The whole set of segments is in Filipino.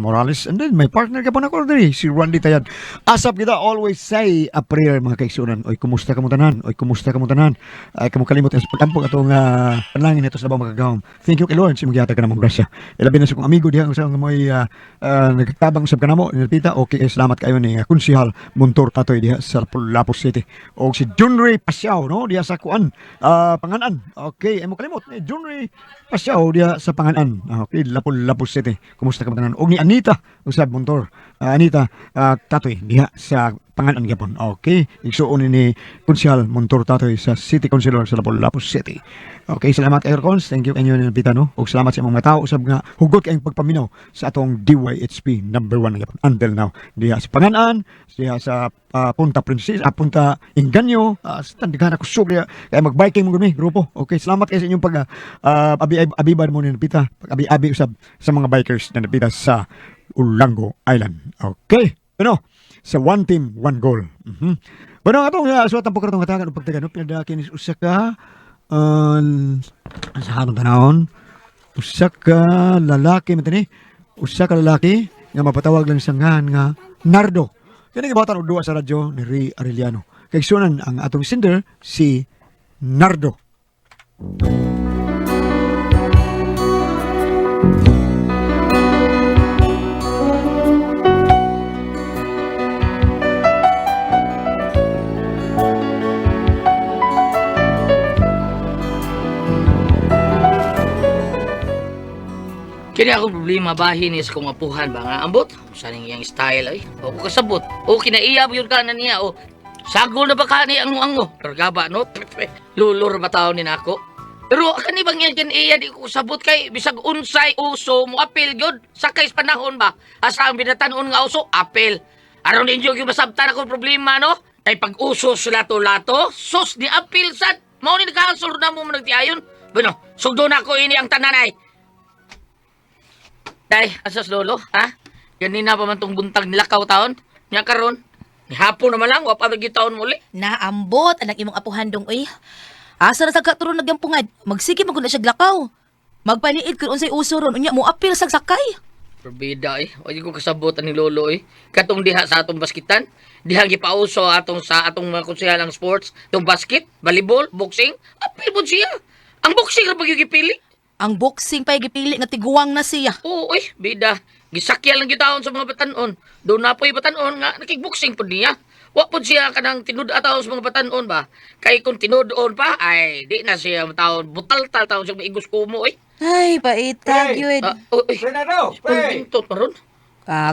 Morales. And then, may partner ka po na ko diri, si Randy Tayad. Asap kita, always say a prayer, mga kaigsunan. Oy, kumusta ka mo tanan? Oy, kumusta ka mo tanan? Ay, kamukalimot sa pagkampong atong panlangin ito sa labang magagawang. Thank you kay Lord, si magyata ka namang grasya. Ilabi na sa kong amigo diha, sa mga may nagtabang usab ka na mo, nilpita, okay, salamat kayo ni Kunsihal Montor Tatoy diha sa Lapus City. O si Junray Pasyaw, no? Diha sa Kuan, Panganan. Okay, ay mo kalimot, ni Junray Pasyaw diha sa Panganan. Okay, Lapus City. Kumusta ka mo tanan? O ni Anita, usab Montor. Anita, Tatoy, diha sa Panganan gyapon. Okay, igsuon ni Kunsihal Montor Tatoy sa City Councilor sa Lapus City. Okay, salamat Aircons. Thank you kanyo ni Pita, no? O salamat sa mga tao usab nga hugot kayong pagpaminaw sa atong DYHP number 1 gyapon until now. Diha sa Panganan, diha sa Punta Princess, Punta Inganyo, sa tandigan ako sugya kay mag-biking mo gumi grupo. Okay, salamat kayo sa inyong pag abiban mo ni Pita, pag-abi usab sa mga bikers na napita sa Ulango Island. Okay. Ano? Sa one team, one goal. Pero atong suwatan po karong hatagan upang tagan, pinadakin is usa ka sa hanong tanahon, usa ka lalaki matini, usa ka lalaki nga mapatawag lang sa nga Nardo. Kani gibatan og duwa sa radyo ni Ray Arellano. Kay sunan ang atong sender si Nardo. Kini ako problema bahin is kung apuhan ba nga ambot. Saan iyang style ay. O ko kasabot. O kinaiya yun ka na niya. O sagol na ba ka ni ang Kargaba no? Lulur ba tao ni nako? Pero kani bang yan kinaiya di ko kasabot kay bisag unsay uso mo apil gyud. Sakay sa panahon ba? Asa ang binatanon nga uso apil. Aron ninyo yung masabtan ako problema no? Kay pag uso sila lato sus ni apil sad. Mao ni nakansol na mo nagtiayon. Bueno, sugdo na ko ini ang tananay. Day, asas lolo, ha? Ganina pa man tong buntag nilakaw taon. Nya karon, ni hapon naman lang, wapa lagi taon muli. Naambot, anak imong apuhan dong, uy. Asa na sa katuro nagyampungad, magsige magkuna siya glakaw. Magpaniid kung unsay uso ron, unya mo apil sa sakay. Probida eh, wagi ko kasabot ni lolo eh. Katong diha sa atong baskitan, diha gipauso atong sa atong mga konsehalang sports, tong basket, volleyball, boxing, apil po siya. Ang boxing ra pagigipili. Ang boxing pa'y gipili nga tiguang na siya. Oo, bida. Gisakya lang gitaon sa mga batanon. Doon na po'y batanon nga, nakikboxing po niya. Wa po siya kanang tinud-ataon sa mga batanon ba? Kay kung tinud-on pa, ay, di na siya taon. Butal-tal taon siya maigos kumo, Ay, paitag yun. Pre na daw, pre! Pintot pa ron.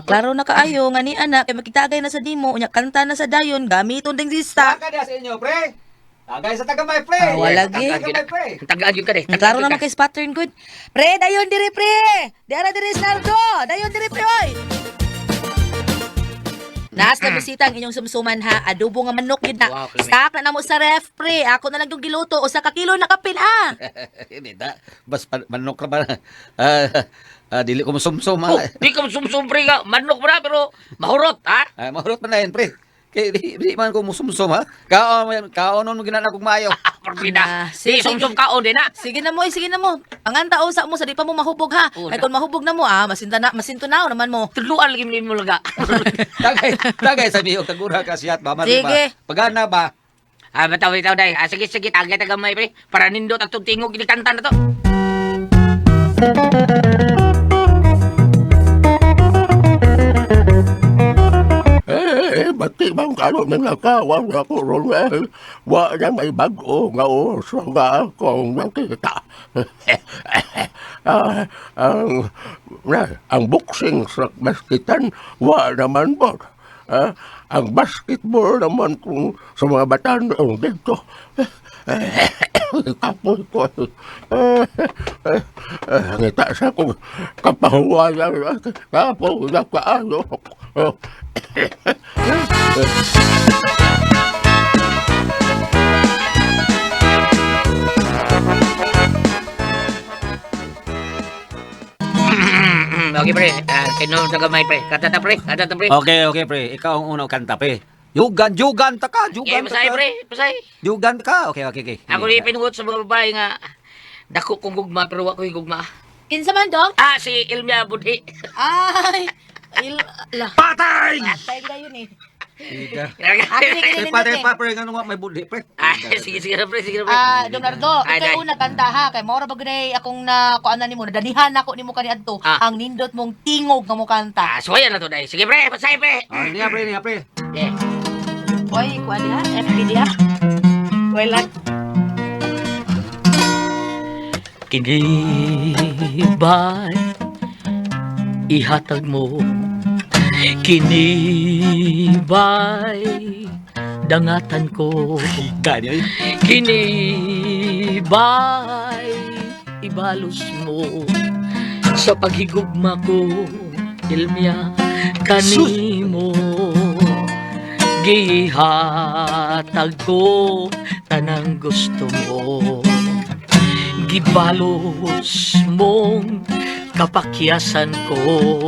Klaro na kaayo nga ni anak, kay makitagay na sa dimo, unya kanta na sa dayon, gamiton ding sista. Saka na sa inyo, pre! Tagay sa tagamay, pre! Wala gi. Tagamay, pre! Tagaan yun ka de. Klaro naman kay pattern good. Pre, dayon diri pre. Diara diri Nardo. Dayon diri pre oy. Nas na bisita ang inyong sumsuman ha. Adobo nga manok yun na. Wow, Clement. Stock na namo sa ref pre. Ako na lang yung giluto o sa kakilo na kapil ha. Hindi da. Bas manok ka ba? Dili ko masumsum, Oh, di ka sumsumbre ka. Manok mo na, pero mahurot, ha? Mahurot man na yan, pre. Kaya di man ko musumsum, ha? Kaonon mo ginana kong maayo. Parbida. sige, Di sumsum kaon din, ha? Sige na mo, sige na mo. Panganta usa mo sa di pa mo mahubog ha. Oo Ay na. kung mahubog na mo masinto na naman mo. Tuluan lagi mo laga. Tagay sa miyo, tagura ka siyat ba? Mati ba? Sige. Pagana ba? Bataw, day. Sige, tagay tagamay, pre. Para nindot at tingog ginikanta na to. Bati bang kalo ng nakawang ako ron wa na may bago nga oso nga akong nakita. Ang boxing sa baskitan, wa naman po. Ang basketball naman kung sa mga batanong dito. Kapoy ko. Ngita sa kong kapahuwayan. Kapoy na kaano. Okay, pre. Kinom tagamay, pre. Katata, pre. Pre. Okay, pre. Ikaw ang unang kanta, pre. Jugan ta ka. Okay, pasay, pre. Pasay. Jugan ka. Okay. Ako rin pinugot sa mga babae nga dako kong gugma, pero ako yung gugma. Kinsa man dong? Si Ilmia Budhi. Ay, Lah, Patay! patay na yun eh. Ida. Kini Pre, pre, nga nung may budli, pre. Sige, sige na, pre. Sige na, pre. Leonardo, Ay, ikaw day. una kanta ha. Kay mora ba ganay akong na kuanan nimo, nadanihan ako nimo kaniadto. Ang nindot mong tingog nga mo kanta. So yan na to, day. Sige, pre. Pasay, pre. Niya, pre. Yeah. Oy, kuan ha, FB dia. Wala. Kinibay, ihatag mo. Kinibay, dangatan ko. Ganyan. Kinibay, ibalos mo. Sa paghigugma ko, ilmya kanimo. Gihatag ko, tanang gusto mo. Gibalos mong kapakyasan ko.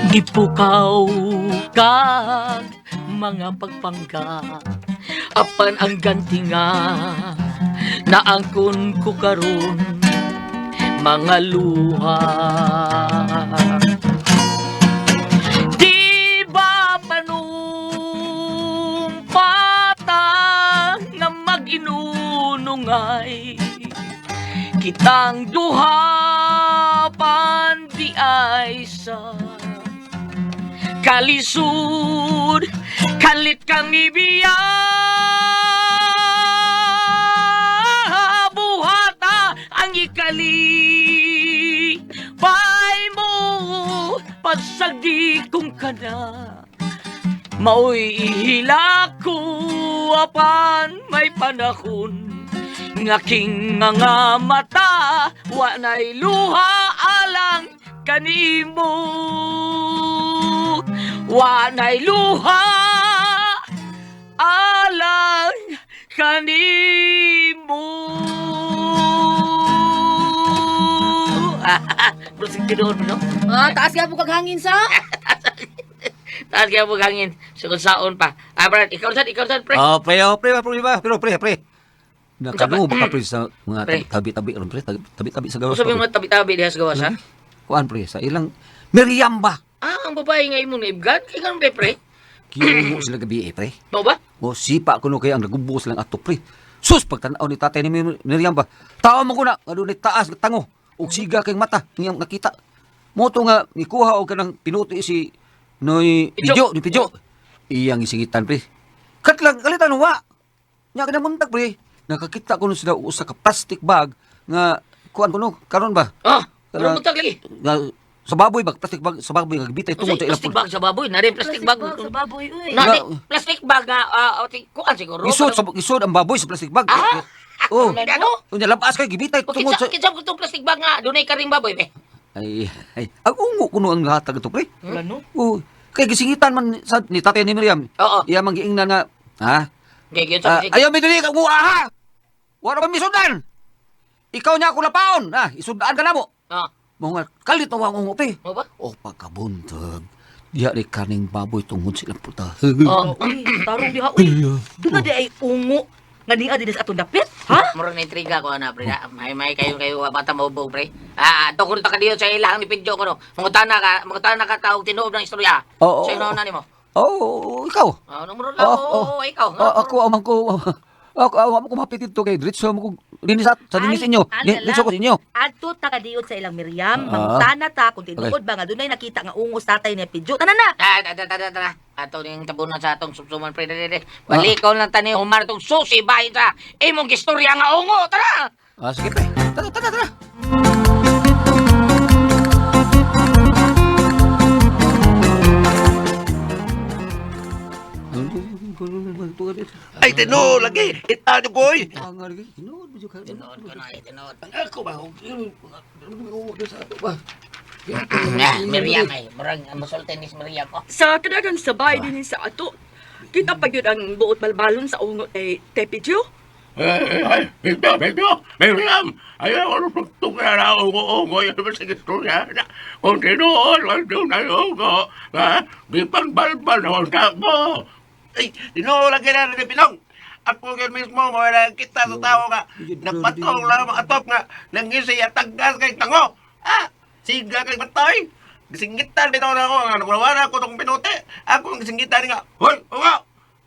Gipukaw kag mga pagpangga. Apan ang ganti nga naangkon ko karon mga luha. Di ba panumpata nga mag-inunungay kitang duha pandi ay sa kalisud kalit kang ibiya buhata ang ikali bay mo pagsagdi kong kana mao'y ihila ko apan may panahon ngaking nga mata wanay luha alang kanimo wanay luha alang kanimo. Brusing ginoon mo, no? Taas nga po kag hangin sa. Taas kaya mo hangin. Sugod saon pa. Brad, ikaw sad, pre. Pre, Nakano ba ka, pre, sa mga Pre. tabi-tabi, pre, tabi-tabi sa gawas. Sabi mga tabi-tabi diha sa gawas, ha? Kuan, pre, sa ilang Miriam ba? Ang babae nga imo na ibgad. Kaya ganun ba, pre? Kiyo sila gabi, pre. Mo ba? O sipa ko no kaya ang nagubos lang ato, pre. Sus, pagtanaw ni tatay ni Miriam ba? Tao mo ko na, ni taas, tango, o siga kayong mata, niyang nakita. Moto nga, nikuha o kanang pinuti si Noy Pidyo. Pidyo. Iyang isingitan, pre. Katlang, kalitan, wa. Nya ka na muntag, pre. Nakakita ko no sila usa ka plastic bag nga kuan ko no karon ba Pero mutag lagi. nga sa baboy bag plastic bag sa baboy nga gibitay tungod sa ilang Plastic bag sa baboy. Nari plastic bag. sa baboy uy. Plastic bag nga, kuan siguro. Isod ang baboy sa plastic bag. Ah! Oh. Ano? Unya labas kay gibitay tungod sa Kinsa ko itong plastic bag nga, dunay karing baboy, be. ay ang ungo kuno ang hatag ito pre. Ano? Oh, kay gisingitan man sa ni tatay ni Miriam. Oo. Iya man giingnan nga ha. Gagyan sa Ayaw mi dili ka ha. Wala ba misudan? Ikaw niya ako napaon. Isudaan ka na mo. Mga kalit ang ungo pre. Mo ba? O pagkabuntag, diya ni kaning baboy tungod silang puta. Uy, tarong diha uy. Duna di ay ungo nga di adi sa atong dapit. Ha? Murag na intriga ko na, pre. May kayo bata maubog, pre. Tukod ta ka diyo sa ilang ni Pidyo ko, no. Mangutana ka tawag tinuod ng istorya. Oo. Sa ino na nimo. Ikaw. Numero lang, ikaw. Ako amang ko. Ako ko mapitit to kay Dritso mo ko dinis sa dinis inyo. Dritso ko inyo. Adto ta kadiyot sa ilang Miriam, Ah. mangutana ta kung tinuod ba nga dunay nakita nga ungos tatay ni Pidyo. Tanan na. Tara. Ato ning tabunan sa atong subsuman, pre. Balikaw lang tani humar tong susi bahin sa imong istorya nga ungo. Tara! Sige pre. Tara. Ay, tino, lagi. Itado ko, oy. Tinood ko na, tinood. Ako ba? Miriam ay. Murag masulti ni Miriam ko. Sa kadagang sabay din sa ato, kita pa yun ang buot balbalon sa ungot ay Tepidyo. Miriam, ayaw ano pagtunga na ungo-ungo yan ba sa istorya na kung tinoon lang doon na ungo, ha? Di pagbalbal na unta mo. Ay, tinoon lang kailangan ni Pinong. Ako yan mismo, wala kita sa tao nga, napatong lang mga atop nga, nangisi at taggas kay tango. Siga kay batay. Gisinggitan bitaw na ako, nga nagulawana ako itong pinuti. Ako ang gisinggitan nga, hoy, ungo!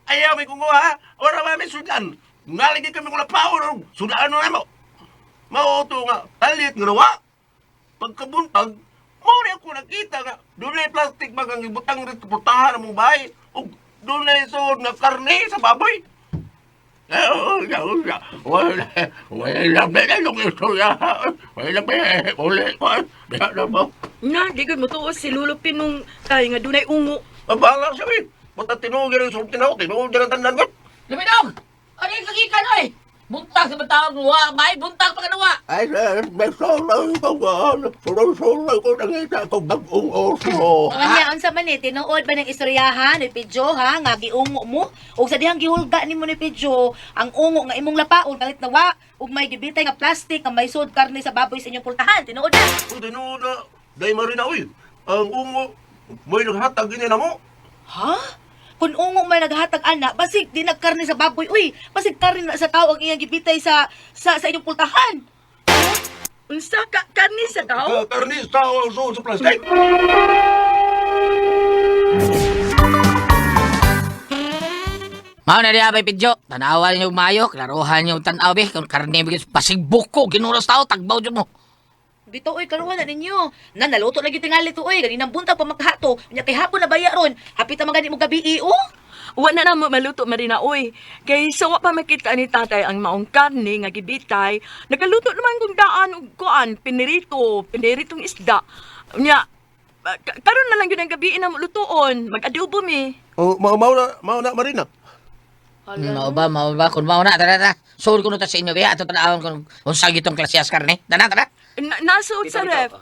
Ayaw may kungo ha, wala ba may sudan? Ngaligi kami kung napaw, sudan na mo. Mauto nga, talit nga nawa. Pagkabuntag, muna ako nakita nga, doon na plastic bagang ibutang rin kaputahan ng mong bahay. O doon na iso na karne sa baboy. Wala ba yung istorya? Wala ba ulit ko? Wala ba? Nga, di ko mo tuos si Lolo Pinong kay nga dunay ungo. Mabalang sabi. Punta tinugin ang sultin ako, tinugin ang tandaan ko. Lumidog! Ano yung kagikan, oy? Buntag sa batawag mo, ha? May buntag pa ka nawa! Ay, may solay ko ba? Solay ko nakita ko bagong oso. Anya, unsa man ni tinuod ba ng istoryahan ni Pidjo ha nga giungo mo? Ug sa dihang gihulga nimo ni Pidjo, ang ungo nga imong lapaon kalit nawa ug may gibitay nga plastic nga may sud karne sa baboy sa inyong pultahan. Tinuod na. Tinuod na. Dahil marina, uy. Ang ungo, may naghatag ganyan na mo. Ha? Kung ungo may naghatag ana, basig di nagkarne sa baboy. Uy, basig karne na sa tao ang iyang gibitay sa inyong pultahan. Unsa ka karni sa tao? Karnis tao ang suot sa plastic. Mao na diya bay pidyo. Tanawan niyo mayo, klaruhan niyo tanaw be kung karne bigis pasigbuko ginuras tao tagbaw jud mo. Bito oy karuhan na ninyo. Na naluto lagi tingali to oy, ganinang buntag pa makahato. Nya kay hapon na baya ron. Hapit na magani mo gabi oh. Wa na mo maluto marina oy. Kay sawa pa makita ni tatay ang maong karne nga gibitay. Nagaluto naman kung daan og kuan, piniritong isda. Nya karon na lang yun ang gabi na lutuon. Mag-adobo mi. Oh, mau na marina. Mao ba kun mao na tara. Sul ko no ta sa inyo be ato tanawon kung unsa gitong klasyas karne. Tara. Nasuot sa ref.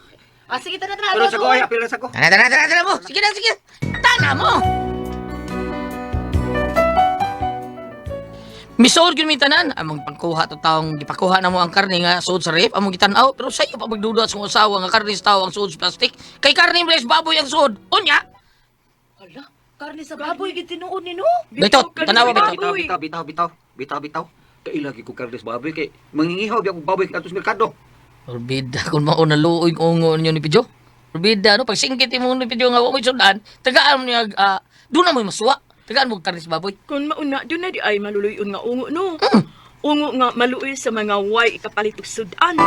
Ah sige tara tara. Pero sa ko, apil sa ko. Tara mo. Sige na. Tana mo. Misod gyud mi tanan among pangkuha to taong gipakuha na mo ang karne nga suod sa ref among gitan-aw pero sayo pa magduda sa kong asawa nga karne sa tao ang suod sa plastic kay karne mbres baboy ang suod. Unya. Hala, karne sa baboy gid tinuod ni no. Bitot, tanawa bitot. Bitaw. Kailagi ko karnes baboy kay mangingihaw biya kog baboy kadto sa merkado. Orbida kung mauna luoy ang ungo ninyo ni Pidyo. Orbida no pag singgit mo ni Pidyo nga wa mo sudan, tagaan mo niya doon na mo masuwa. Tagaan mo karne sa baboy. Kung mauna, doon na di ay maluluyon nga ungo, no? Ungo nga maluoy sa mga way ikapalit og sudan.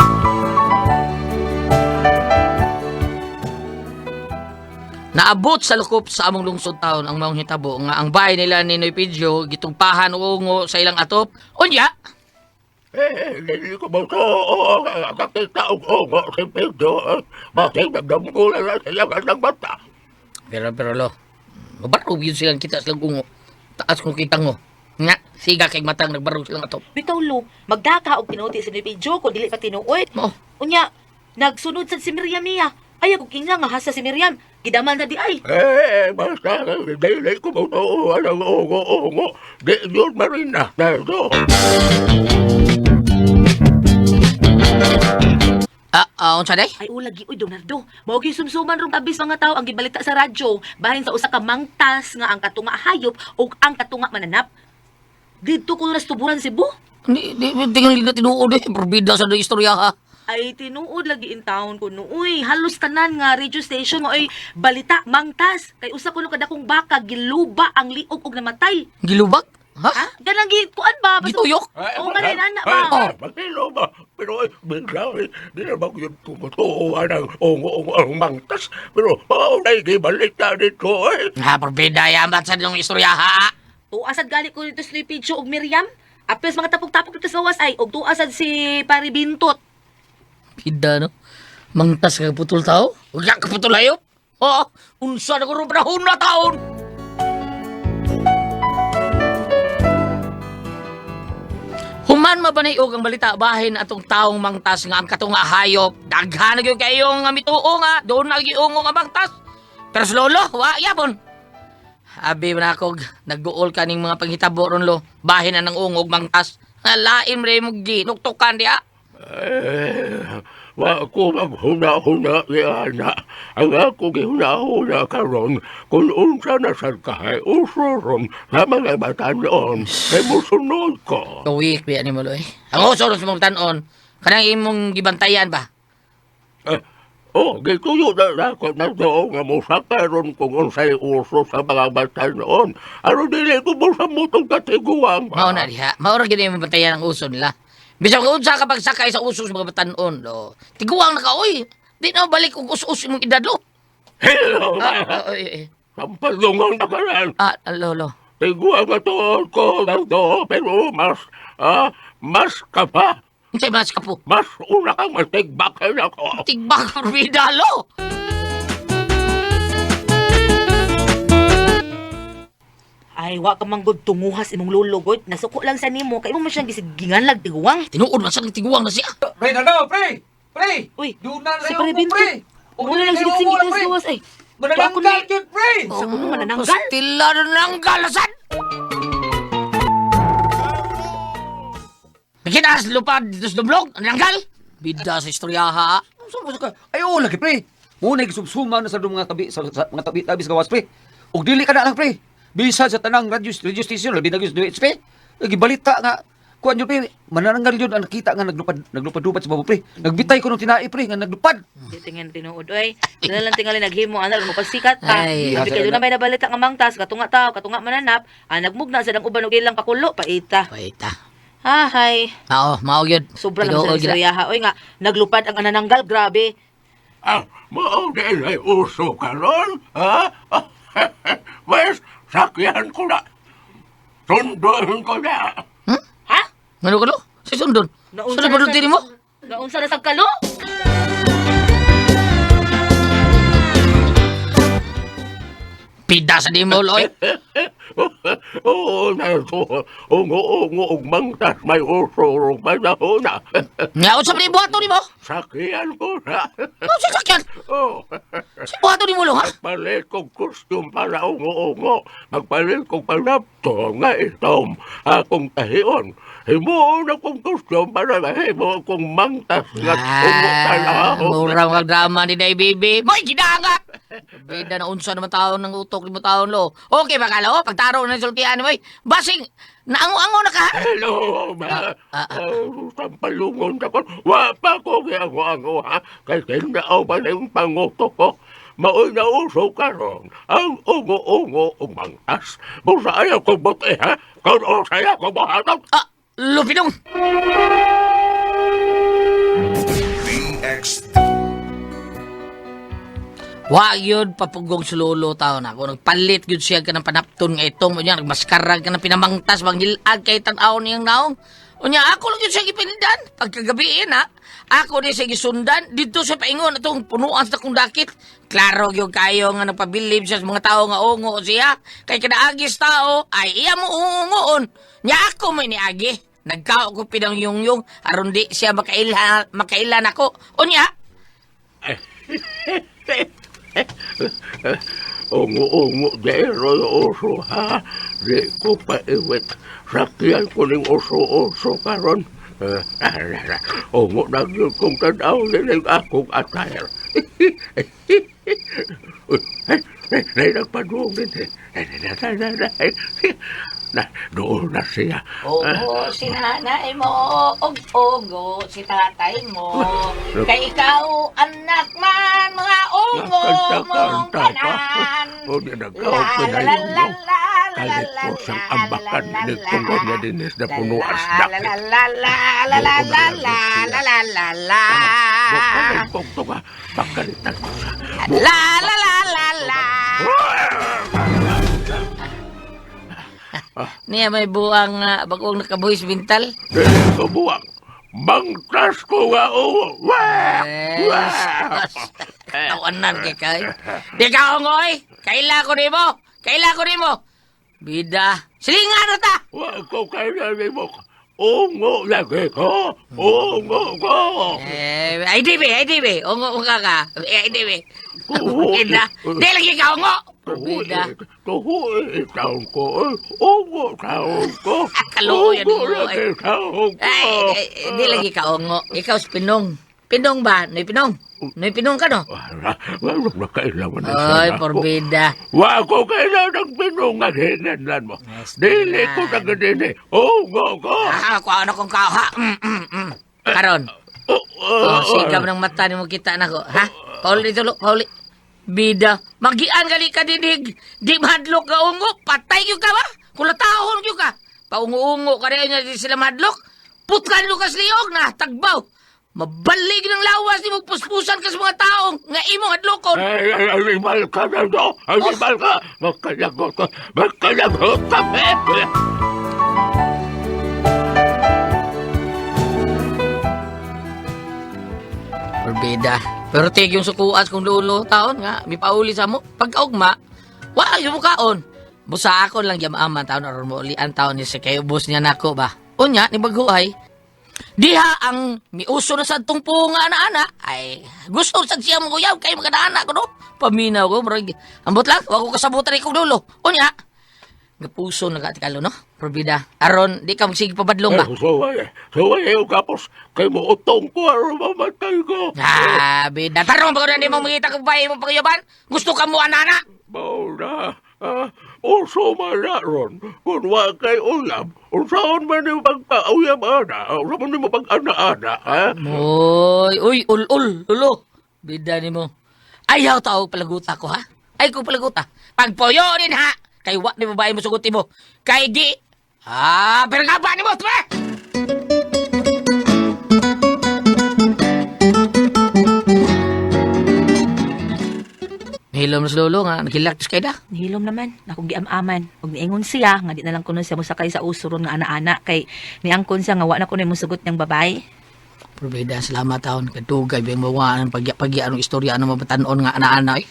Naabot sa lukop sa among lungsod taon ang maong hitabo nga ang bahay nila ni Noy Pidyo gitungpahan og ungo sa ilang atop. Unya, Hindi ko ba ito? Kakita ko si Pedro. Bakit nagdamgo na siya ng bata? pero lo, mabarog yun silang kita silang ungo. Taas kung kita ngo. Nga, siga kay matang nagbarog silang atop. Bitaw lo, magdaka og pinuti sa ni Pidjo ko dili pa tinuod. Mo, Unya, nagsunod sa si Miriam niya. Ay ako kinsa nga hasa si Miriam. Gidaman na di ay. Basta hindi ko ba ito? Anong ungo? Di yun marina. Ito. unsa day? Ay ulagi uy Donaldo. Mao gi sumsuman rong tabis mga tao ang gibalita sa radyo bahin sa usa ka mangtas nga ang katunga hayop ug ang katunga mananap. Didto ko nas tuburan Cebu. Di tingnan na tinuod eh. Probida sa istorya ha. Ay tinuod lagi in town ko no. Uy, halos tanan nga radio station nga oy balita mangtas kay usa kuno kadakong baka giluba ang liog ug namatay. Gilubak? Ha? Ha? Ganang kuan ba? Gituyok? Oo, mananana ba? Pagkilo ba? Pero bigla, di na ba yun tumutuwa ng ungo ang mangtas? Pero maunay gibalik na dito eh. Ha, probida yamat sa yung istorya ha. Tuasad gali ko dito si Picho ug Miriam. Apes mga tapok-tapok dito sa wawas ay ug tuasad si Pari Bintot. Pida no? Mangtas ka putol tao? Huwag ka putol hayop? Oo, unsa na kung panahon na taon? Human mabanayog ang balita bahin atong taong mangtas nga ang katunga hayop. Daghan na gyud kayo nga mituo nga doon na giungo nga mangtas. Pero sa lolo, wa yapon. Abi man ako nagduol kaning mga panghitabo ron lo. Bahin na ng ungog mangtas. Laim re mo ginuktukan diha. Wa ko maghuna-huna yana. Ang ako gihuna-huna karon kung unsa na sad kahay usuron sa mga batanon kay musunod ko. Kawik biya ni mo lo eh. Ang uso sa mong tanon, kanang imong gibantayan ba? Oh, gituyo na ako na doon nga mo sakaron kung unsay uso sa mga bata noon. Ano dili ko mo sa mutong katiguang. Mao na diha. Mao ra gid yung batayan ang uso nila. Bisag kung unsa ka pagsakay sa uso sa mga batanon, lo. Tiguang na ka oy. Di na balik og us-us imong edad lo. Hello, Ah, sampalungan na karan. lolo. Tiguang nga to ko na to, pero mas ka pa. Unsay mas ka po? Mas una kang matigbakay ako. Tigbang korbida lo. Ay, wa ka manggod tunguhas imong lulugod. Nasuko lang sa nimo kay mo man siyang gisigingan lag tiguang. Tinuod man sa tiguang na siya. Pre, nado, pre! Pre! Uy, Doon na si rin Pare ako, Binto. pre! Muna lang sigit-sigit na gawas ay. Manananggal yun, pre! Sa kuno manananggal. Pastila ng galasan. Bikinas lupad dito sa dublog. Nanggal. Bida sa istoryaha. Ay, oo, lagi, pre. Muna, gisubsuma na sa mga tabi, sa mga tabi sa gawas, pre. Og dili ka na lang, pre. Bisa sa tanang radio station, labi na gyud sa HP. Lagi balita nga. Kuan yun, pre. Manananggal yun ang nakita nga naglupad-lupad sa babo, pre. Nagbitay ko nung tinai, pre, nga naglupad. Di tingin tinuod oy. Dala lang tingali naghimo anal mo pagsikat ta. Ay, Sabi kayo na may nabalita nga mangtas katunga tao, katunga mananap, nagmugna sa dang uban og ilang kakulo paita. Paita. Hay. Mao gyud. Sobra lang sa istoryaha oy nga naglupad ang anananggal, grabe. Mo din ay uso karon, ha? Wes, sakyan ko na. Sunduin ko na. Ha? Ngano ka lo? Si Sundon. Sundon pa dito mo? Naunsa na sa kalo? Pida sa di mo, loy. Oo, naso. Ungo-ungo ug mangtas may uso rong panahon na. Nga, usap ni buhato ni mo. Sakyan ko na. Ano si sakyan? Oh. Si buhato ni mo, lo, ha? Magpalit kong costume para ungo-ungo. Magpalit kong panapto nga itom. Akong tahiyon. Himo na kong costume para mahimo kong mangtas nga ungo tanaw. Murang magdrama ni Day Bibi. Moy, ginanga! Bida na unsa naman taon ng utok ni mo taon, lo. Okay ba ka, lo? Pagtaro na sultian mo, basing, naango-ango na ka. Hello, ma. Sampalungon ako. Wapa ko kaya ako ha. Kasi naaw pa na yung panguto ko. Maoy na uso karon ang ungo-ungo umangtas. Busa ayaw ko buti ha. Kung saya ko bahatag. Lupinong! Wa yun papugong sulolo taon ako. Nagpalit yun siya ka ng panapton nga itong unya, nagmaskarag ka ng pinamangtas bang hilag kay tanaw niyang naong. Unya, ako lang yun siya ipindan. Pagkagabiin ha, ako din siya gisundan. Dito sa paingon itong punuan sa kong dakit. Klaro yung kayo nga nagpabilib siya sa mga tao nga ungo siya. Kay kinaagis tao, ay iya mo ungoon. Nya ako may niagi. Nagkao ko pinang yung aron di siya makailan ako. Unya, Ungo-ungo dero uso ha. Di ko pa iwit. Sakyan ko ng uso-uso karon. Ungo na yun kong tanaw nilang akong attire. Nagpadung din doon na siya. ogo si nanay mo, ogo si tatay mo. Kay ikaw, anak man, mga ogo mong kanan. O di nagkaot ko na yun mo. Kalit ko siyang ambakan ni tungkol niya dinis na puno asdak. Bukal kong tunga, pakalitan ko siya. Niya may buwang bagong nakabuhis bintal. Dili ko buwang. Mangtas ko nga uwo. Tawanan kay kay. Di ka ongoy. Kaila ko nimo. Kaila ko nimo. Bida. Silingan na ta. Wag ko kaya ni mo. Ungo lagi ko. Ungo ko. Ay dibe. Ongo ka ka. Ay dibe. Bida. Di lagi ka ongo. Bida. Tuhoy taon ko. Ungo taon ko. Kaluoyan mo. Ungo lagi taon ko. Ay, di lagi ka ongo. Ikaw si Pinong. Pinong ba? Noy Pinong. Noy Pinong ka no? Wala na kailangan na Ay, porbida. Wag ko kailangan ng pinungan hinanlan mo. Dili ko na ganini. Ungo ko. Ako ano kong kao ha? Karon. Sigam ng mata ni mo kita na ko, ha? Pauli tulo, Pauli. Bida, magian gali ka dinig. Di madlok ka ungo, patay yung ka ba? Kulatahon yung ka. Paungo-ungo ka rin niya sila madlok. Putkan yung kasliog na, tagbaw. Mabalig ng lawas ni mo puspusan ka sa mga taong nga imong adlokon. Animal ka na to! Animal ka! Magkalagot ka! Magkalagot ka, Pepe! Orbida. Pero tig yung sukuas kung lulo taon nga, may pauli sa mo. Pagkaugma, wala yung mukaon. Busa ako lang yung maaman taon aron mo uli ang taon niya sa kayo bus niya nako ba. Unya, ni Baghuay, diha ang miuso na sa tungpo nga ana-ana, ay gusto sa siya mo kuyaw kayo mga anak ko no. Paminaw ko, marag, ambot lang, wag ko kasabutan kong lulo. Unya, gapuso na katikalo no, Orbida. Aron, di ka magsige pabadlong ba? Suway yung kapos. Kay mo utong ko, aron mamatay ko. Ah, bida. Tarong ba ko na hindi mo makita kung bahay mo pagyaban? Gusto ka mo anana? Mauna, uso man na ron. Kung wag kay ulam, usaon man yung pagpauyam ana, usaon man yung pag-ana-ana, ha? Uy, ul, lulo. Bida ni mo. Ayaw tao palaguta ko, ha? Ay ko palaguta. Pagpoyo rin, ha? Kay wak ni babae mo suguti mo. Kay di. Pero nga ba ni mo, tuwa? Hilom sa lolo nga, naghilaktos kayo da. Nihilom naman, akong giam-aman. Huwag niingon siya, nga di na lang kuno siya musakay sa usuron nga ana-ana. Kay niangkon siya nga wa na kuno musugot niyang babae. Probeda, salamat taon. Kadugay, biyang mawa, pag-iya, anong istorya, anong mabatanon nga ana-ana, eh.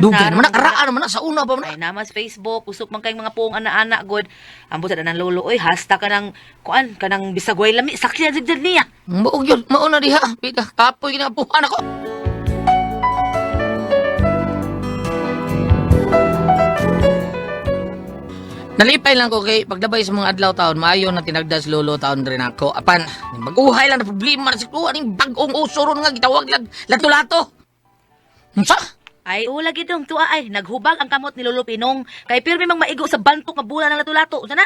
Dugay naman, nakaraan naman, sa una ba Ay namas Facebook, usok man kayong mga puong ana-ana, god. Ang buta na ng lolo, oy, hasta ka ng, kuan, ka ng bisagway lami, sakyan sigdad niya. Maog yun, mauna diha. Bida, kapoy ginapuhan ako. Nalipay lang ko kay pagdabay sa mga adlaw taon, maayo na tinagdas lolo taon rin ako. Apan, mag-uhay lang na problema na si Kuha, ning bagong usuron nga, gitawag lang, lato-lato. Sa? Ay, ulag itong tuwa ay, naghubag ang kamot ni Lolo Pinong. Kay pirmi mang maigo sa bantok nga bula ng lato-lato. Sana,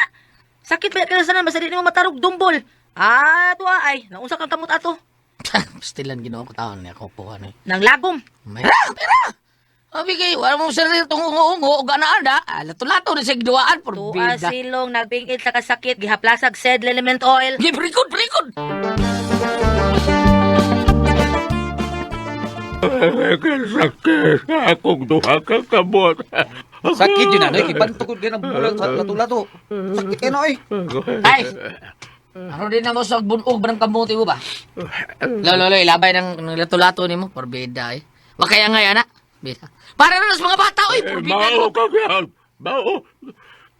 sakit ba ka sana, masali ni mo matarog dumbol. Tuwa ay, naunsa kang kamot ato. Pastilan ginawa ko taon niya, kupuhan eh. Nang lagom. Pera! Sabi kayo, wala mong sarili itong ungo-ungo o gana-ana. Lato-lato na sa gidawaan, Tuwa porbida. silong, nagbingit sa kasakit, gihaplasag sedle element oil. Berikod! Sakit sa akong duha ka kabot. Sakit yun na, kibantukod ka ng bulang sa lato-lato. Sakit ka na, eh. Ay! Ano din na mo sa bunog ba ng kamuti mo ba? Lolo, ilabay ng lato-lato ni mo. Porbida eh. Wag kaya nga yan, ha? Bida. Para na sa mga bata, oy! Porbida Mao mo. ka yan. Mao.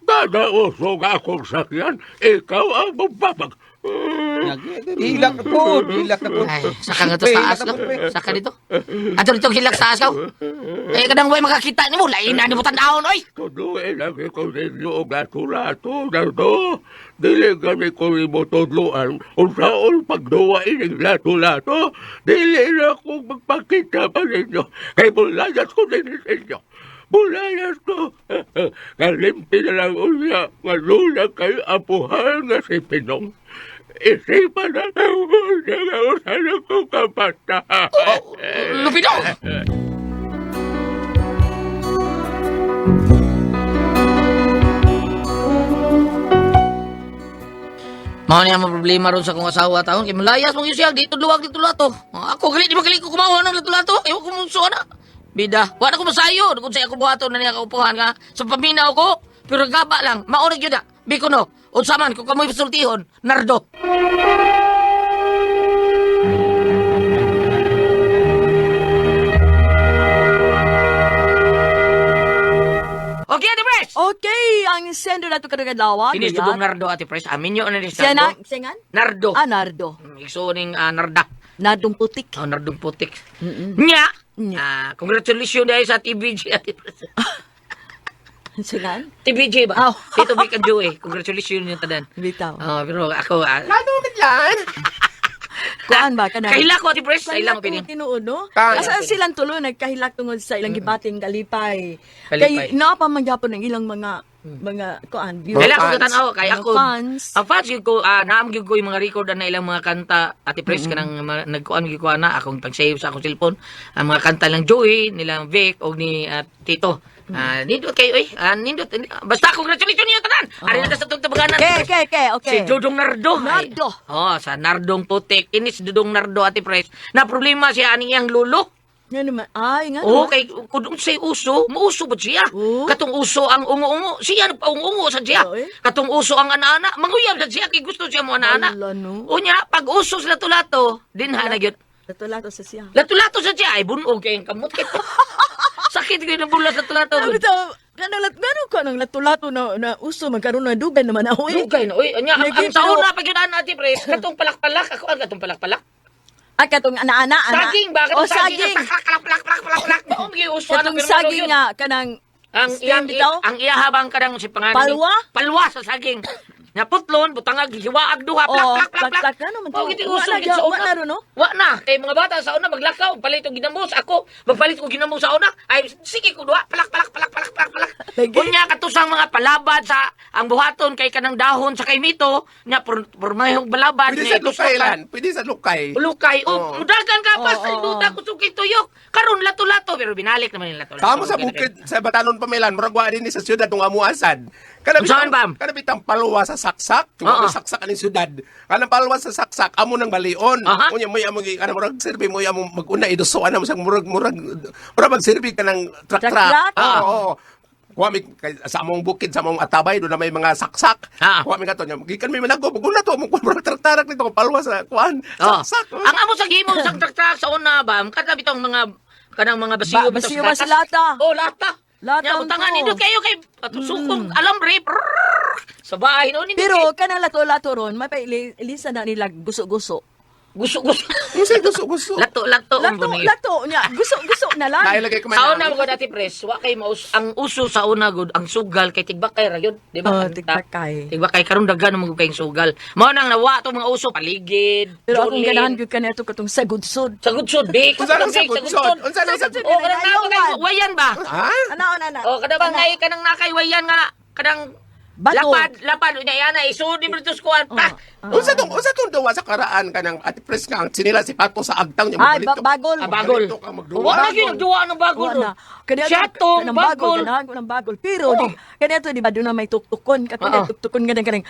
Dadausog akong sakyan. Ikaw ang magbabag. Hilak na po. Ay, saka nga to sa taas ka. Saka dito. Ato dito hilak sa taas ka. Eh, kadang way makakita ni mo. Lain na ni mo tandahon, oy! Tuduin lagi ko ninyo ang lato-lato na to. Dili kami ko mo tudluan. Kung saan pagduwain ang lato-lato, dili na akong magpakita pa ninyo. Kay bulayas ko din sa inyo. Bulayas ko. Kalimpi na lang unya. Malula kayo apuhan nga si Pinong. Isipan na lang unya nga usan akong kapata. Lupido! Mao niya ang problema ron sa kong asawa taon. Kaya malayas mong yusiyag, dito luwag, dito lato. Ako, galit, di ba galit ko kumawa ng lato-lato? Ewan ko mong suwa na. Bida, wala ko masayo. Kung sa'yo ako buhato na niya kaupuhan nga. Sa paminaw ko, pero gaba lang. Maunag yun na. Biko no. Unsaman, kung kamoy pasultihon, nardo. Okay, Ate Pres! Okay, ang sender na ito kadagadawa. Sinis tubong nardo, Ate Pres. Amin nyo na ni Siya na, nardo. siya nga? Nardo. Nardo. Ikso ning narda. Nardong putik. Oh, nardong putik. Mm-mm. Nya! Nya. Congratulations dahil sa TBG, Ate Pres. Siya nga? TBG ba? Oh. Dito Big and Joey. Congratulations yung tadan. Bitaw. Pero ako, Kuan ba ka na? kahila ko, Ati Pres. Kahila ko Kahilak pinin. tinuod, no? Kahilak Asa ko. silang tulo nagkahilak tungod sa ilang gibating kalipay. Kalipay. Kay naapamagyapon ng ilang mga mga kuan Kailan ko fans. katanaw kay Mga ako. fans. Ang fans gyud ko naam gyud ko yung mga record na ilang mga kanta Ate Pres kanang nagkuan gyud ko na akong pag-save sa akong cellphone. Ang mga kanta lang Joey, nilang Vic o ni Tito. Nindot kayo nindot basta congratulations niyo tanan. Ari na sa tugtabagan. Okay. Si Dudong Nardo. Nardo. Sa Nardong Putik. Inis Dudong Nardo Ate Pres. Na problema siya aning iyang lulo. Nga naman. Ay, nga Oo, naman. kay kung say uso, muuso ba siya? Oo. Katong uso ang ungo-ungo, siya pa ungo sa siya. Oo, eh. Katong uso ang ana-ana, manguyab sa siya kay gusto siya mo ana-ana. Ala, no. Unya, pag uso sa lato-lato, dinha na gyud. Latulato sa siya. Lato-lato sa siya ay bunog kay ang kamot kay. Sakit gyud ang bulas sa lato-lato. Ano ito? Gano'n ka ng latulato na uso, magkaroon na dugay naman ako eh. Dugay na, oy, anya ang Lagi sauna pero- pag yun ana Ate Pres, katong palak-palak, ako ang katong palak-palak. Katong ana-ana. Saging ba? O, Katong saging. saging. Palak-palak. Baong gyud uso Katong saging nga, kanang Ang Steam bitaw? ang iya habang kadang si pangalan Palwa? Palwa sa saging. Nya putlon butangag hiwaag duha Oo, plak. plak. Ano man to? Oh, giti Wa uso na gid sa wa una. na ron, no? Wa na kay mga bata sa una maglakaw palit og ginamos ako magpalit ko ginamos sa una ay sige ko duha palak. Lagi? Unya katusang mga palabad sa ang buhaton kay kanang dahon sa kay mito nya pormayong balabad Pwede nya sa lukay itusukan. lan. Pwede sa lukay. Ulukay. Oo. Mudagan ka pa sa Oo. induta ko sukay tuyok. Karon lato-lato pero binalik naman yung lato-lato. Kamo sa bukid sa Batanon Pamilan, murag wa din sa syudad ng amuasan. Saan, Bam? Kana bitang palwa sa saksak, Oo. tuwa saksak aning syudad. Kana palwa sa saksak amo nang balion. Aha. Unya mo amo kana murag serbi mo amo maguna iduso ana mo sang murag magserbi ka ng Trak-trak? truck. Oo. Kuha mi sa among bukid sa among atabay do na may mga saksak. Ah. Kuha mi kato nya gikan mi manago maguna to mo murag trak-tarak nito palwa sa kuan. Oh. Saksak. Ang amo sa gimo sa traktak sa una ba, kada bitong mga kanang mga basiyo Basiyo ba si lata? Oh, lata. Lata Nya ang utangan to. nindot kayo kay patusukong alambre. Sa bahay no nindot. Pero kanang lato-lato ron, may pailisa na nila guso-guso. gusto. Unsay gusto. Lato Lato niya. Guso na lang. Nailagay ko man. Sa una mo dati pres, wa kay maus ang uso sa una gud ang sugal kay tigbakay ra yun, di ba? Oh, tigbakay. Tigbakay karon daghan mo kay sugal. Mao nang nawa to mga uso paligid. Pero akong Jolene. ganahan gyud kanito katong sagudsod. Sagudsod, big. Unsa nang sagudsod? Unsa nang sagudsod? Oh, kadang nakay wayan ba? Ha? Ana. Oh, kada ba ngay kanang nakay wayan nga kadang Bato. lapad unya yana isud di britos kuan pa. Unsa tong duwa sa karaan kanang Ate Pres nga sinila si Pato sa agtang niya Ay, magbalito. bagol. Bagol. Magbalito ka magduwa. Wa na gyud duwa ng bagol. Wala. Kanya Siya tong bagol. Ganahan ko ng bagol. Pero di kanito di ba doon na may tuktukon Oo. katong tuktukon ganang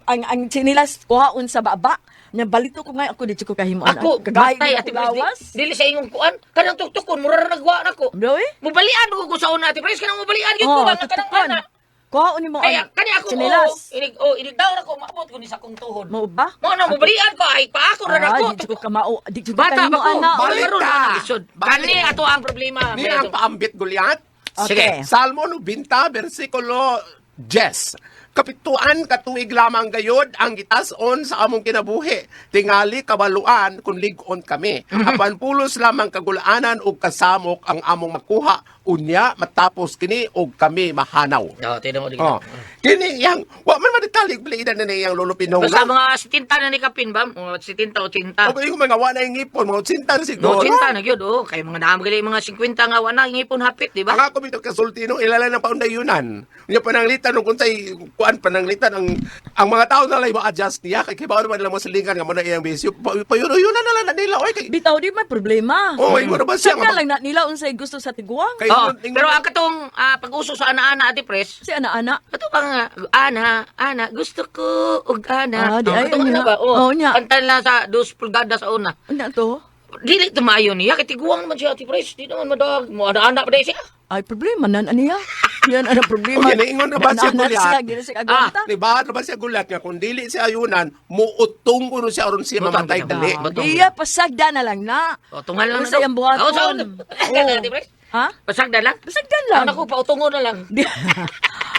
ang sinilas kuhaon sa baba. Nya balito ko nga ako di ko kahimuan. Ako Kagay batay na ati ako pres gawas. dili sa imong kuan kanang tuktukon mura ra nagwa nako. Bro eh. Mubalian ko sa una ati pres kanang mubalian gyud ko Oh, ba nga kanang tuktukon. ana. Kuhaon ni mo Kaya ang kani ako sinilas. inig daw ako maabot ko ni sa kong tuhod. Mo ba? Mo na mubalian ko ay pa ako ra nako. Di ko kamao. Di ko Bata pa ko. kahimuan na. Balik Karon ka. na nagisod. Kani ato ang problema. Ni ang paambit Goliath. Okay. Salmo 90 bersikulo 10. Kapituan katuig lamang gayod ang gitason sa among kinabuhi. Tingali kabaluan kung ligon kami. Apan pulos lamang kagulaanan ug kasamok ang among makuha. Unya matapos kini ug kami mahanaw. Oh, tinan mo di. Oh. Kini yang wa man maditalig bilidan na niyang lolo Pinong. Basta mga 70 na ni kapin ba? Mga 70 o 80. O yung mga wa na ngipon, mga 80 na siguro. No, 80 na gyud oh. Kay mga naamgali mga 50 nga wa na ngipon hapit, di ba? Ang ako bito kasultino ilala ng paundayunan. Nya pananglitan kung say kuan pananglitan ang mga tao na lay ma-adjust niya kay kibaw naman nila mo silingan nga mo na iyang bisyo. Payuno-yunan na lang na nila oy kay Bitaw di may problema. Oh, ingon na ba siya Siya nga lang na nila unsay gusto sa tiguang. kay Oh, ingon- pero ang katong pag-uso sa ana-ana ati pres, Si ana-ana. ato pang ana, gusto ko ug ana. Di ay Katong nya. ano ba? Oh, nya. kanta lang sa 2 pulgada sa una. Ano to? Dili tumayo niya kay tiguang naman siya ati pres. Di naman madag mo ana pa day siya. Ay, problema nan aniya. Yan ang problema. Okay, naingon na ba siya, Goliath? Gila siya kagwanta. Ni bahat na ba siya gulat nga kung dili siya ayunan muutong kuno siya aron siya Butang mamatay ka. dali. Butang. Iya, pasagda na lang na. O tungal lang Usa yung buhaton. Oh, sa una. Ati pres. Ha? Pasagda lang. Pasagdan lang. Ano ko pautungo na lang.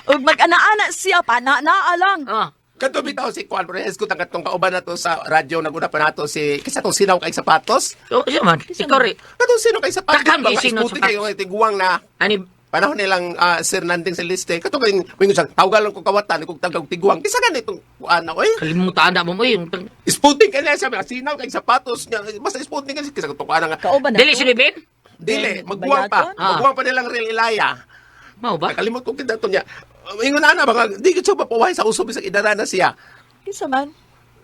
Ug mag-ana-ana siya pa, na lang. Oh. Kanto bitaw si Juan Perez ko katong kauban nato sa radyo naguna pa nato si kisa tong sinaw kay sapatos. Oh, siya man. Ikaw ri. Katong sino kay sapatos Takam ba isino isputi sapatos. kayo nga tiguang na Ani panahon nilang Sir Nanding Celeste kato kay wingon sa tawgal lang ko kawatan kog tawag tiguang kisa ganitong kuan na oy kalimutan na mo mo yung sputing kay sa mga sinaw kay sapatos niya basta sputing kasi kisa katong kuan nga Kauban na. dili si Bibin. dili magbuwang pa Bayaton? magbuwang pa nilang real ilaya Mao ba? nakalimot ko kita to niya Ingon na ba, di ko siya mapuway sa usob sa idara na siya. Kinsa man?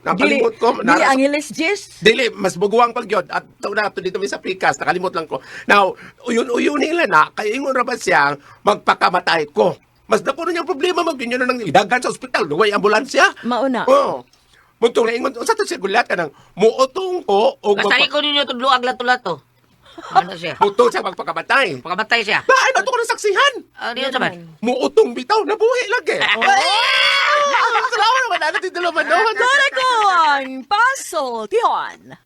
Nakalimot ko. Dili Angeles Jess. Dili, mas buguang pag yun. At ito na, ito dito may sa Picas, nakalimot lang ko. Now, uyun nila na, kaya ingon ra ba siya, magpakamatay ko. Mas dako na niyang problema, magginyo na ng idagan sa ospital, luway ambulansya. Mauna. Oo. Muntong na ingon, sa ito siya gulat ka ng, muotong ko, o Basta ko ninyo tudluag lato-lato. Ano siya? Muto siya magpakamatay. Pagkamatay siya. Ba, ay, bato ko ng saksihan. Ano yun saman? Muotong bitaw, nabuhi lagi. Salamat naman, ano titulo man doon. Para ko ang puzzle, Tion.